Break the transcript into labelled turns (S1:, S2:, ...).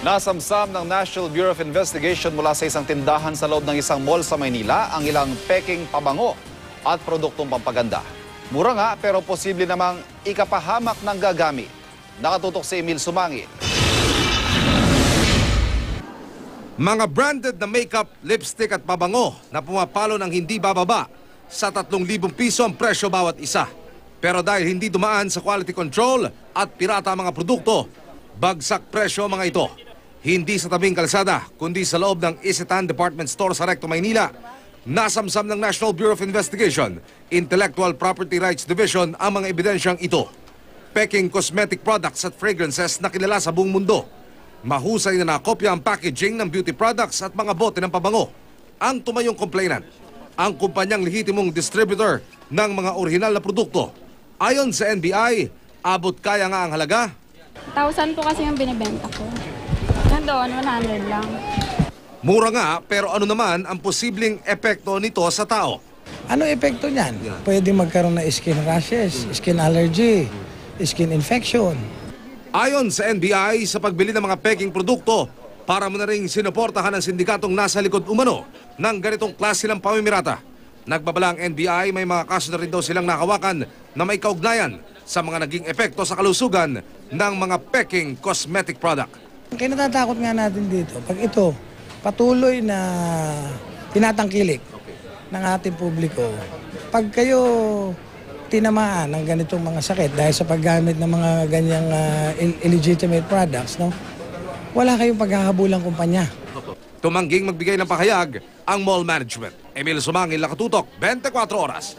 S1: Nasamsam ng National Bureau of Investigation mula sa isang tindahan sa loob ng isang mall sa Maynila ang ilang peking pabango at produktong pampaganda. Mura nga pero posible namang ikapahamak ng gagamit. Nakatutok si Emil Sumangi.
S2: Mga branded na makeup, lipstick at pabango na pumapalo ng hindi bababa sa 3,000 piso ang presyo bawat isa. Pero dahil hindi dumaan sa quality control at pirata ang mga produkto, bagsak presyo mga ito. Hindi sa tabing kalsada, kundi sa loob ng Isitan Department Store sa Recto, Maynila. Nasamsam ng National Bureau of Investigation, Intellectual Property Rights Division ang mga ebidensyang ito. Peking cosmetic products at fragrances na kilala sa buong mundo. Mahusay na nakopya ang packaging ng beauty products at mga bote ng pabango. Ang tumayong complainant, ang kumpanyang lehitimong distributor ng mga orihinal na produkto. Ayon sa NBI, abot kaya nga ang halaga.
S3: 1,000 po kasi yung binibenta ko. Nandoon, 100 lang.
S2: Mura nga, pero ano naman ang posibleng epekto nito sa tao?
S4: Ano epekto niyan? Pwede magkaroon ng skin rashes, skin allergy, skin infection.
S2: Ayon sa NBI, sa pagbili ng mga peking produkto, para mo na rin sinuportahan ang sindikatong nasa likod umano ng ganitong klase ng pamimirata. Nagbabala ang NBI, may mga kaso na rin daw silang nakawakan na may kaugnayan sa mga naging epekto sa kalusugan ng mga peking cosmetic product.
S4: Kaya natatakot nga natin dito, pag ito patuloy na tinatangkilik ng ating publiko, pag kayo tinamaan ng ganitong mga sakit dahil sa paggamit ng mga ganyang illegitimate products, no? Wala kayong paghahabulang kumpanya.
S2: Tumangging magbigay ng pahayag ang mall management. Emil Sumangi, Nakatutok, 24 Oras.